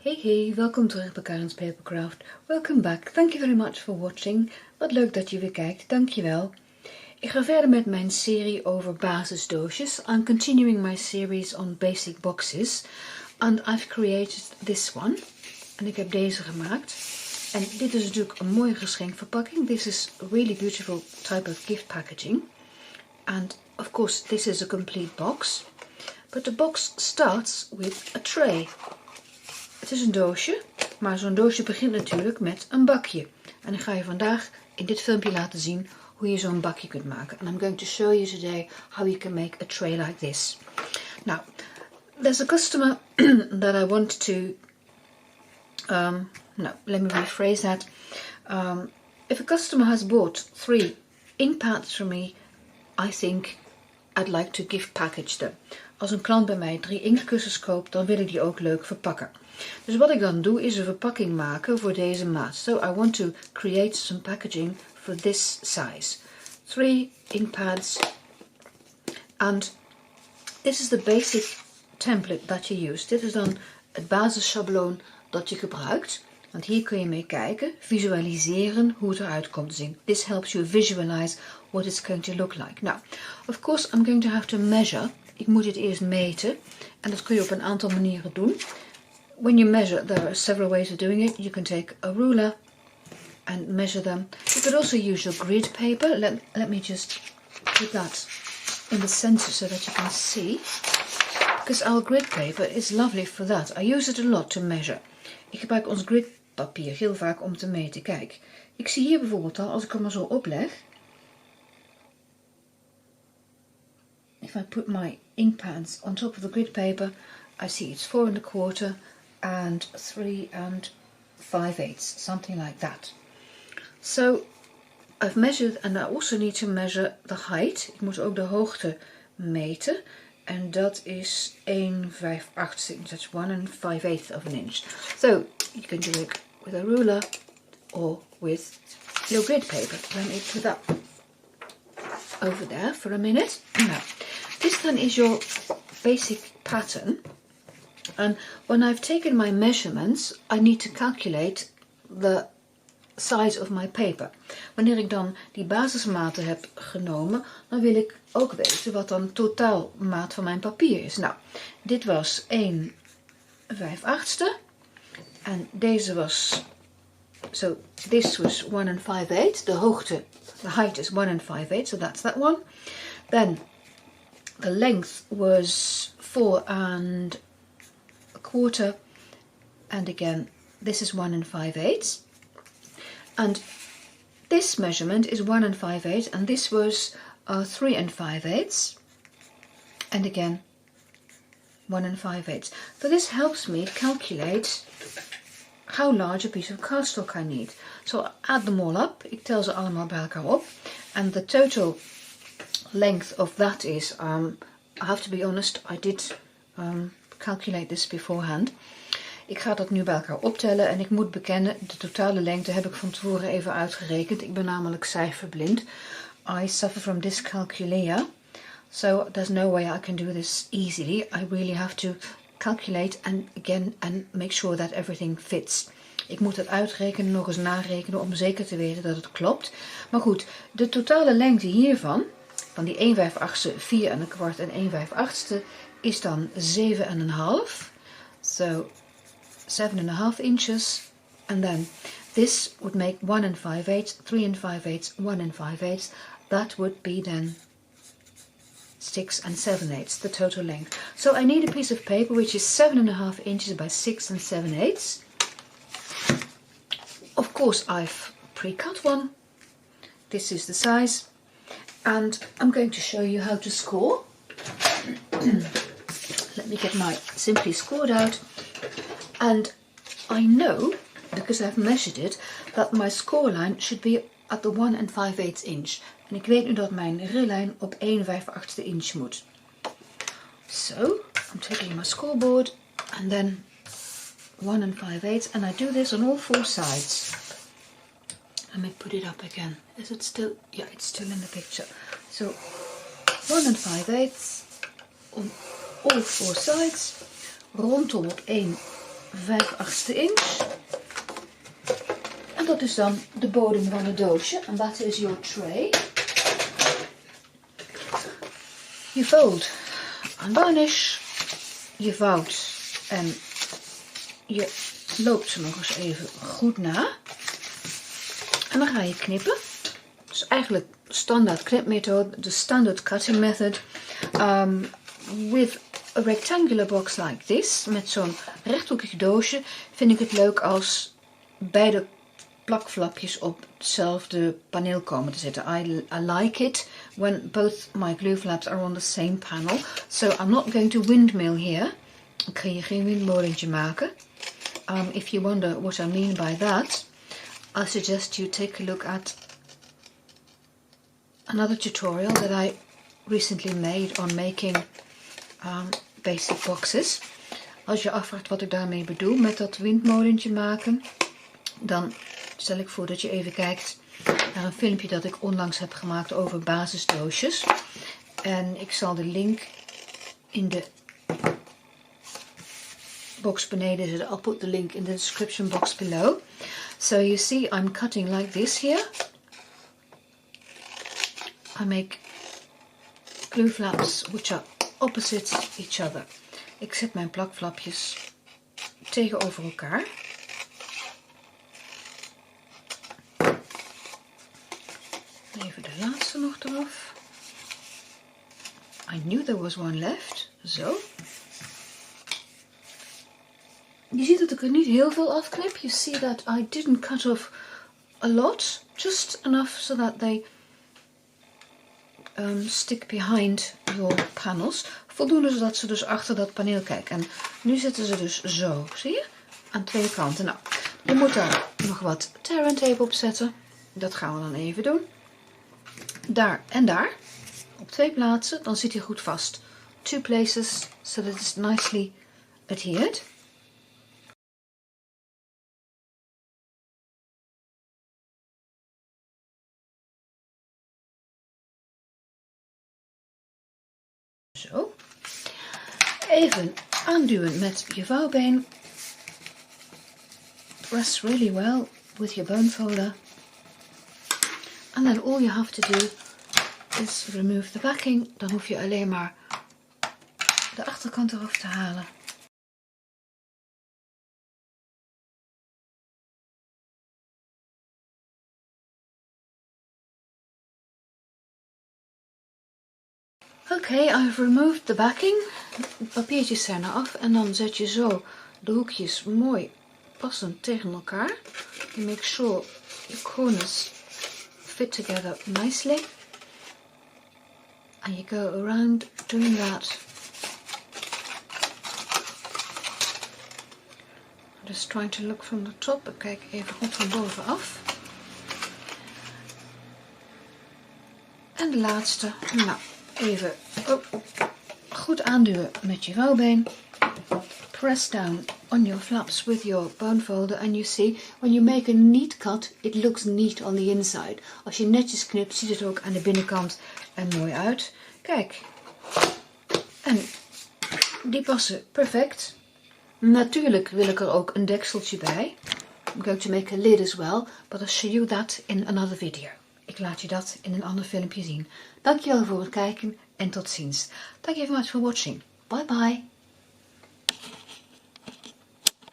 Hey, welkom terug bij Karin's Papercraft. Welcome back. Thank you very much for watching. Wat leuk dat je weer kijkt, dankjewel. Ik ga verder met mijn serie over basisdoosjes. I'm continuing my series on basic boxes. And I've created this one. En ik heb deze gemaakt. En dit is natuurlijk een mooie geschenkverpakking. This is a really beautiful type of gift packaging. And of course this is a complete box. But the box starts with a tray. Het is een doosje, maar zo'n doosje begint natuurlijk met een bakje. En ik ga je vandaag in dit filmpje laten zien hoe je zo'n bakje kunt maken. And I'm going to show you today how you can make a tray like this. Now, there's a customer that I want to... no, let me rephrase that. If a customer has bought 3 ink pads from me, I think I'd like to gift package them. Als een klant bij mij 3 inktkussens koopt, dan wil ik die ook leuk verpakken. Dus wat ik dan doe, is een verpakking maken voor deze maat. So I want to create some packaging for this size. 3 ink pads. And this is the basic template that you use. Dit is dan het basisschabloon dat je gebruikt. Want hier kun je mee kijken, visualiseren hoe het eruit komt te zien. This helps you visualize what it's going to look like. Now, of course I'm going to have to measure. Ik moet het eerst meten. En dat kun je op een aantal manieren doen. When you measure, there are several ways of doing it. You can take a ruler and measure them. You could also use your grid paper. Let me just put that in the center so that you can see. Because our grid paper is lovely for that. I use it a lot to measure. Ik gebruik ons gridpapier heel vaak om te meten. Kijk, ik zie hier bijvoorbeeld al, als ik hem maar zo opleg. If I put my ink pads on top of the grid paper, I see it's 4 1/4 and 3 5/8, something like that. So I've measured, and I also need to measure the height. Ik moet ook de hoogte meten. En dat is 1/5/8 inch, that's 1 5/8 of an inch. So you can do it with a ruler or with your grid paper. Let me put that over there for a minute. Now, this then is your basic pattern. And when I've taken my measurements, I need to calculate the size of my paper. Wanneer ik dan die basismaten heb genomen, dan wil ik ook weten wat dan totaalmaat van mijn papier is. Nou, dit was 1/5/8. En deze was, so this was 1 5/8. The hoogte, the height is 1 5/8, so that's that one. Then the length was 4 1/4. And again, this is 1 5/8. And this measurement is 1 5/8, and this was 3 5/8, and again 1 5/8. So this helps me calculate how large a piece of cardstock I need. So I add them all up. Ik tel ze allemaal bij elkaar op, and the total length of that is, I have to be honest, I did calculate this beforehand. Ik ga dat nu bij elkaar optellen en ik moet bekennen, de totale lengte heb ik van tevoren even uitgerekend. Ik ben namelijk cijferblind. I suffer from dyscalculia. So there's no way I can do this easily. I really have to calculate and make sure that everything fits. Ik moet het uitrekenen, nog eens narekenen om zeker te weten dat het klopt. Maar goed, de totale lengte hiervan, van die 1 5/8, 4 1/4 en 1 5/8, is dan 7,5. So 7,5 inches, and then this would make 1 5/8, 3 5/8, 1 5/8. That would be then 6 7/8, the total length. So I need a piece of paper which is 7,5 inches by 6 7/8. Of course, I've pre-cut one. This is the size, and I'm going to show you how to score. Let me get my Simply scored out. And I know, because I've measured it, that my score line should be at the 1 5/8 inch. En ik weet nu dat mijn rillijn op 1 5/8 inch moet. So, I'm taking my scoreboard and then 1 5/8, and I do this on all 4 sides. Let me put it up again. Is it still? Yeah, it's still in the picture. So, 1 5/8 on all 4 sides. Rondom op 1 5/8 inch. En dat is dan de bodem van het doosje. En dat is your tray. Je fold en varnish. Je vouwt en je loopt ze nog eens even goed na. En dan ga je knippen. Dus eigenlijk standaard knipmethode, de standard cutting method. With a rectangular box like this, met zo'n rechthoekig doosje, vind ik het leuk als beide plakflapjes op hetzelfde paneel komen te zitten. I like it when both my glue flaps are on the same panel. So I'm not going to windmill here. Ik ga hier geen windmolentje maken. If you wonder what I mean by that, I suggest you take a look at another tutorial that I recently made on making basic boxes. Als je afvraagt wat ik daarmee bedoel met dat windmolentje maken, dan stel ik voor dat je even kijkt naar een filmpje dat ik onlangs heb gemaakt over basisdoosjes. En ik zal de link in de box beneden zetten. I'll put the link in the description box below. So you see I'm cutting like this here. I make glue flaps which are opposite each other. Ik zet mijn plakflapjes tegenover elkaar. Even de laatste nog eraf. I knew there was one left. Zo. Je ziet dat ik er niet heel veel afknip. You see that I didn't cut off a lot. Just enough so that they stick behind your panels. Voldoende zodat ze dus achter dat paneel kijken. En nu zitten ze dus zo. Zie je? Aan twee kanten. Nou, je moet daar nog wat tear and tape op zetten. Dat gaan we dan even doen. Daar en daar. Op 2 plaatsen. Dan zit hij goed vast. 2 places so that it's nicely adhered. Zo. Even aanduwen met je vouwbeen. Press really well with your bone folder. And then all you have to do is remove the backing. Dan hoef je alleen maar de achterkant eraf te halen. Oké, I've removed the backing. Het papiertjes zijn er af en dan zet je zo de hoekjes mooi passend tegen elkaar. You make sure your corners fit together nicely. And you go around doing that. Just trying to look from the top. Ik kijk even goed van bovenaf. En de laatste. Nou, even goed aanduwen met je vouwbeen. Press down on your flaps with your bone folder and you see when you make a neat cut it looks neat on the inside. Als je netjes knipt ziet het ook aan de binnenkant er mooi uit. Kijk. En die passen perfect. Natuurlijk wil ik er ook een dekseltje bij. I'm going to make a lid as well, but I'll show you that in another video. Ik laat je dat in een ander filmpje zien. Dankjewel voor het kijken en tot ziens. Thank you very much for watching. Bye bye.